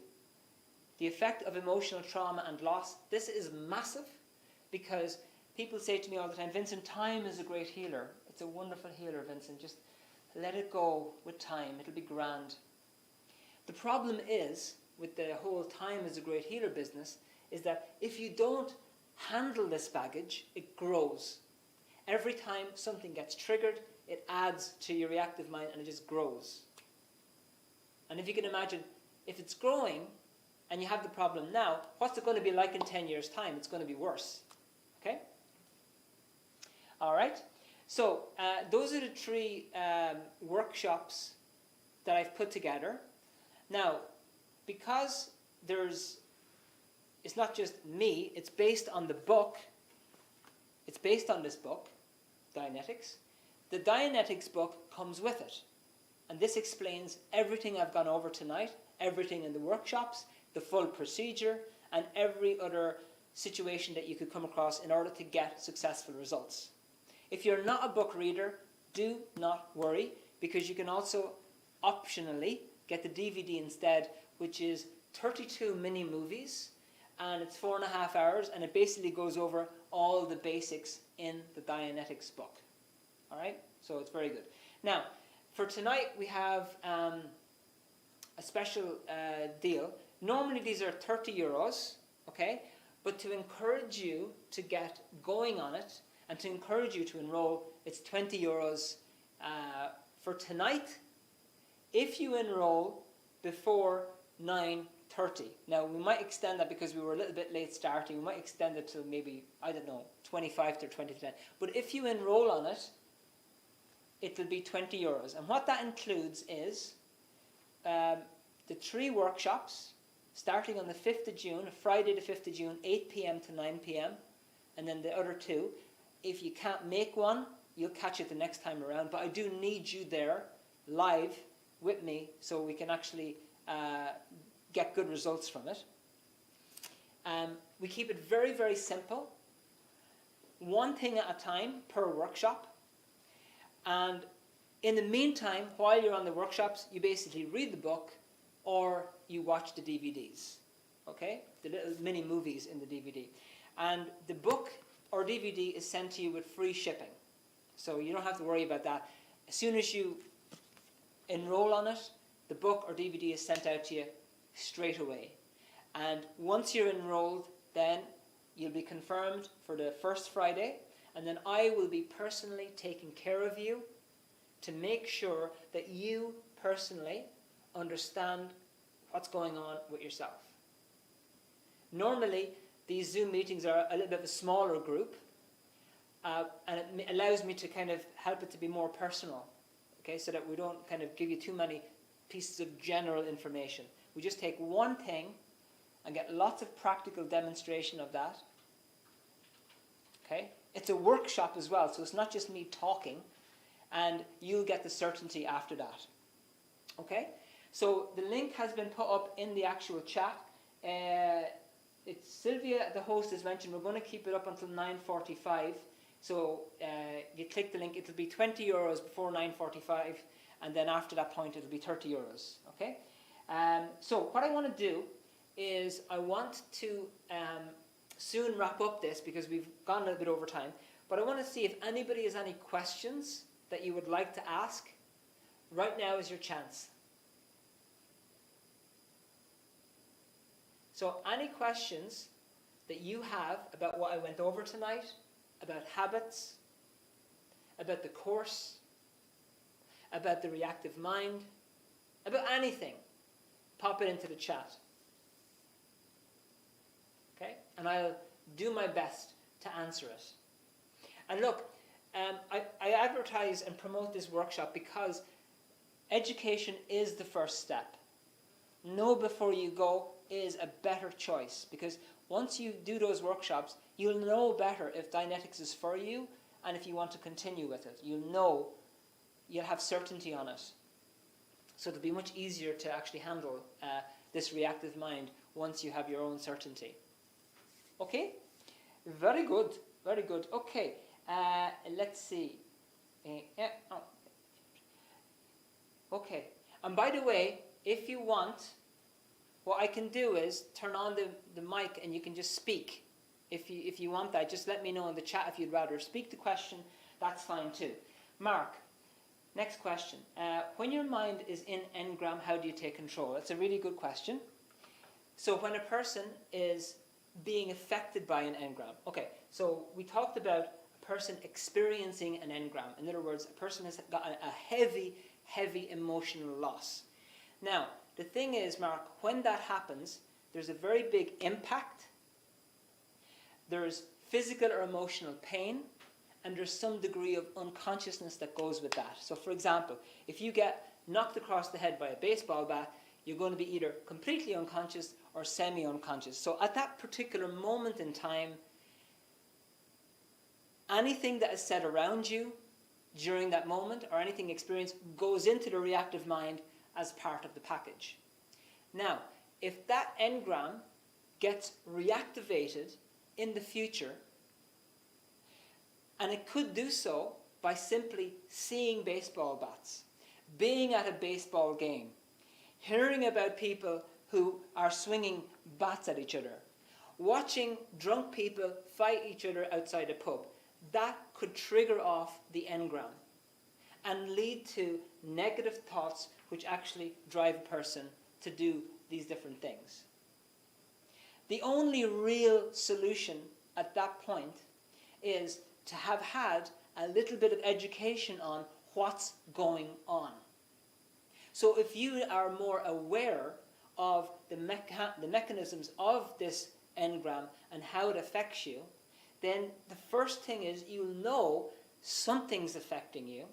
the effect of emotional trauma and loss. This is massive because people say to me all the time, Vincent, time is a great healer. It's a wonderful healer, Vincent. Just let it go with time. It'll be grand. The problem is, with the whole time is a great healer business, is that if you don't handle this baggage, it grows. Every time something gets triggered, it adds to your reactive mind and it just grows. And if you can imagine, if it's growing and you have the problem now, what's it going to be like in 10 years' time? It's going to be worse. Okay? All right? So those are the 3 workshops that I've put together. Now, because it's not just me, it's based on the book. It's based on this book, Dianetics. The Dianetics book comes with it. And this explains everything I've gone over tonight, everything in the workshops, the full procedure, and every other situation that you could come across in order to get successful results. If you're not a book reader, do not worry, because you can also optionally get the DVD instead, which is 32 mini movies, and it's 4.5 hours, and it basically goes over all the basics in the Dianetics book. All right? So it's very good. Now, for tonight, we have a special deal. Normally, these are 30 euros, okay? But to encourage you to get going on it and to encourage you to enroll, it's 20 euros for tonight if you enroll before 9:30. Now, we might extend that because we were a little bit late starting. We might extend it to maybe, 25 to 20 to 10. But if you enroll on it, it will be 20 euros. And what that includes is the 3 workshops starting on the 5th of June, Friday the 5th of June, 8 p.m. to 9 p.m. And then the other 2. If you can't make one, you'll catch it the next time around. But I do need you there live with me so we can actually get good results from it. We keep it very, very simple. One thing at a time per workshop. And in the meantime, while you're on the workshops, you basically read the book or you watch the DVDs. Okay? The little mini movies in the DVD. And the book or DVD is sent to you with free shipping. So you don't have to worry about that. As soon as you enroll on it, the book or DVD is sent out to you straight away. And once you're enrolled, then you'll be confirmed for the first Friday, and then I will be personally taking care of you to make sure that you personally understand what's going on with yourself. Normally, these Zoom meetings are a little bit of a smaller group, and it allows me to kind of help it to be more personal, okay, so that we don't kind of give you too many pieces of general information. We just take one thing and get lots of practical demonstration of that. Okay? It's a workshop as well, so it's not just me talking, and you'll get the certainty after that. Okay? So the link has been put up in the actual chat. It's Sylvia, the host, has mentioned we're going to keep it up until 9:45. So you click the link, it'll be 20 euros before 9:45, and then after that point it'll be 30 euros. Okay? So what I want to do is I want to soon wrap up this because we've gone a little bit over time, but I want to see if anybody has any questions that you would like to ask. Right now is your chance. So any questions that you have about what I went over tonight, about habits, about the course, about the reactive mind, about anything, pop it into the chat. Okay? And I'll do my best to answer it. And look, I advertise and promote this workshop because education is the first step. Know before you go is a better choice, because once you do those workshops, you'll know better if Dianetics is for you and if you want to continue with it. You'll have certainty on it. So it'll be much easier to actually handle this reactive mind once you have your own certainty. Okay? Very good. Very good. Okay. Let's see. Okay. And by the way, if you want, what I can do is turn on the mic and you can just speak. If you want that, just let me know in the chat if you'd rather speak the question. That's fine too. Mark, next question. When your mind is in engram, how do you take control? That's a really good question. So when a person is being affected by an engram. Okay, so we talked about a person experiencing an engram. In other words, a person has got a heavy, heavy emotional loss. Now, the thing is, Mark, when that happens, there's a very big impact. There's physical or emotional pain, and there's some degree of unconsciousness that goes with that. So, for example, if you get knocked across the head by a baseball bat, you're going to be either completely unconscious or semi-unconscious. So at that particular moment in time, anything that is said around you during that moment or anything experienced goes into the reactive mind as part of the package. Now, if that engram gets reactivated in the future, and it could do so by simply seeing baseball bats, being at a baseball game, hearing about people who are swinging bats at each other, watching drunk people fight each other outside a pub, that could trigger off the engram and lead to negative thoughts which actually drive a person to do these different things. The only real solution at that point is to have had a little bit of education on what's going on. So if you are more aware of the mechanisms of this engram and how it affects you, then the first thing is you'll know something's affecting you,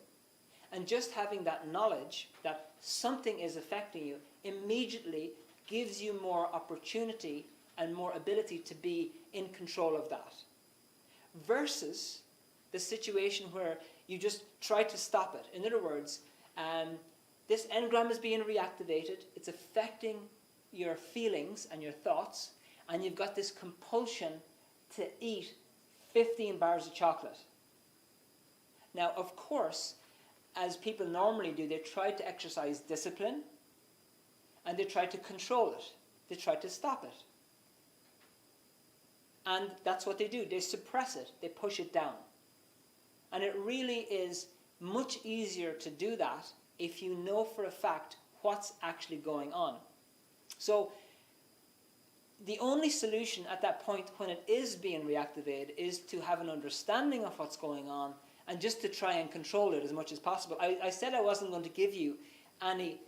and just having that knowledge that something is affecting you immediately gives you more opportunity and more ability to be in control of that, versus the situation where you just try to stop it. In other words, this engram is being reactivated, it's affecting your feelings and your thoughts, and you've got this compulsion to eat 15 bars of chocolate. Now, of course, as people normally do, they try to exercise discipline, and they try to control it. They try to stop it. And that's what they do. They suppress it. They push it down. And it really is much easier to do that if you know for a fact what's actually going on. So the only solution at that point when it is being reactivated is to have an understanding of what's going on and just to try and control it as much as possible. I said I wasn't going to give you any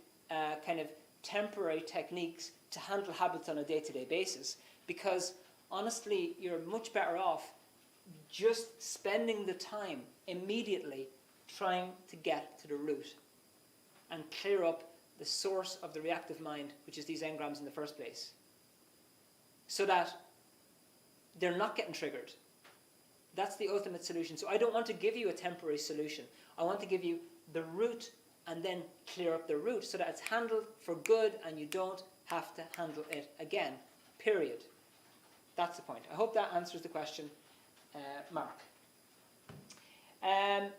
kind of temporary techniques to handle habits on a day-to-day basis, because honestly, you're much better off just spending the time immediately trying to get to the root and clear up the source of the reactive mind, which is these engrams in the first place, so that they're not getting triggered. That's the ultimate solution. So I don't want to give you a temporary solution. I want to give you the root and then clear up the root so that it's handled for good and you don't have to handle it again, period. That's the point. I hope that answers the question, Mark. The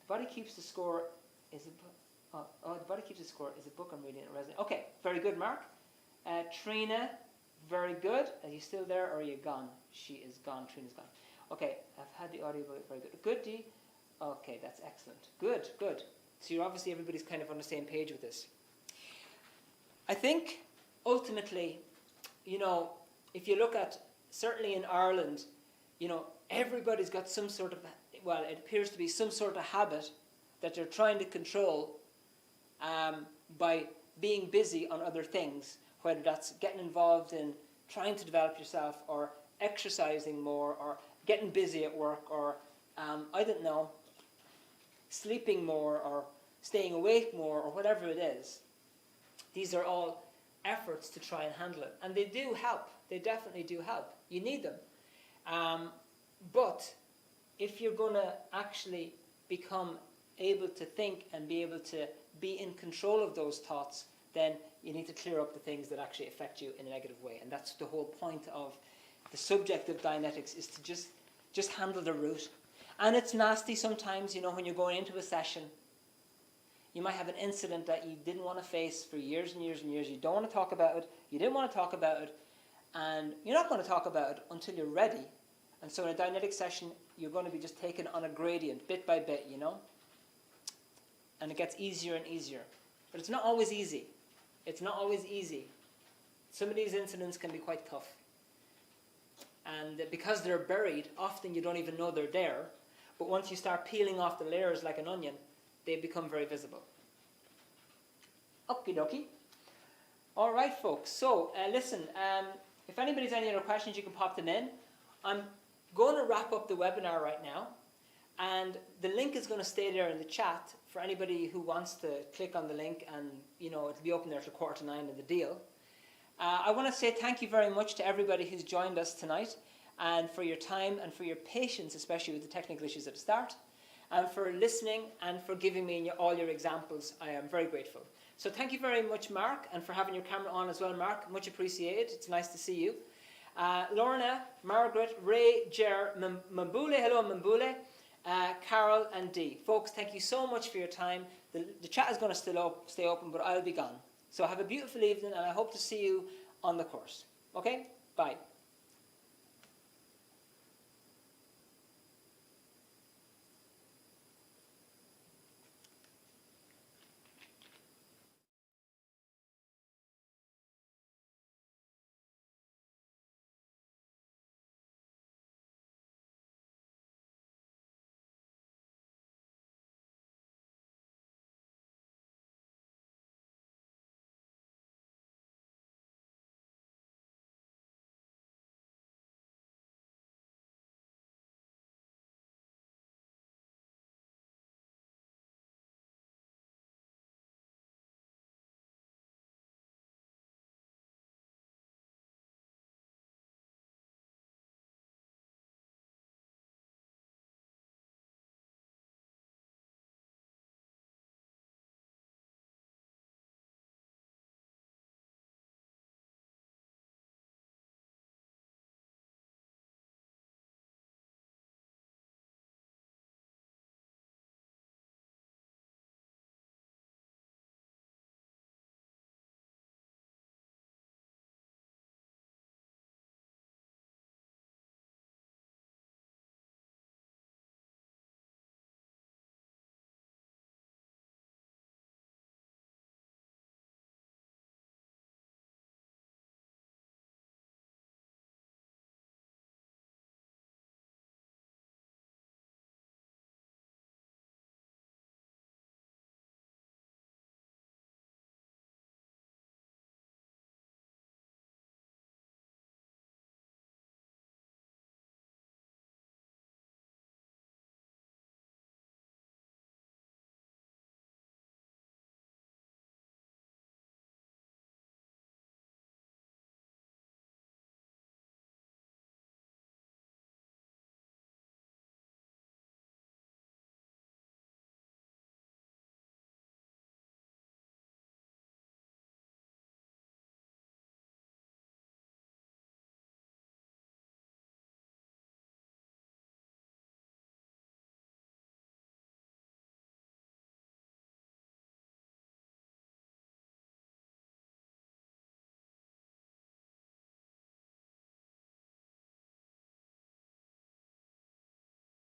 Body Keeps the Score is a book. The Body Keeps the Score is a book I'm reading at Resident. Okay, very good, Mark. Trina, very good. Are you still there or are you gone? She is gone. Trina's gone. Okay, I've had the audio, very good. Good, Dee. Okay, that's excellent. Good, good. So you're obviously, everybody's kind of on the same page with this. I think, ultimately, you know, if you look at, certainly in Ireland, you know, everybody's got some sort of, well, it appears to be some sort of habit that they're trying to control by being busy on other things, whether that's getting involved in trying to develop yourself or exercising more or getting busy at work or, I don't know, sleeping more or staying awake more or whatever it is. These are all efforts to try and handle it. And they do help. They definitely do help. You need them. But if you're going to actually become able to think and be able to be in control of those thoughts, then you need to clear up the things that actually affect you in a negative way. And that's the whole point of the subject of Dianetics, is to just handle the root. And it's nasty sometimes, you know, when you're going into a session. You might have an incident that you didn't want to face for years and years and years. You don't want to talk about it. You didn't want to talk about it. And you're not going to talk about it until you're ready. And so in a Dianetic session, you're going to be just taken on a gradient, bit by bit, you know. And it gets easier and easier. But it's not always easy. It's not always easy. Some of these incidents can be quite tough. And because they're buried, often you don't even know they're there. But once you start peeling off the layers like an onion, they become very visible. Okie dokie. All right, folks. So, listen, if anybody's any other questions, you can pop them in. I'm going to wrap up the webinar right now. And the link is going to stay there in the chat for anybody who wants to click on the link, and, you know, it'll be open there till 8:45 in the deal. I want to say thank you very much to everybody who's joined us tonight, and for your time and for your patience, especially with the technical issues at the start, and for listening and for giving me all your examples. I am very grateful. So thank you very much, Mark, and for having your camera on as well, Mark. Much appreciated. It's nice to see you. Lorna, Margaret, Ray, Jer, Mambule, hello Mambule, Carol and Dee. Folks, thank you so much for your time. The chat is going to still stay open, but I'll be gone. So have a beautiful evening, and I hope to see you on the course. Okay? Bye.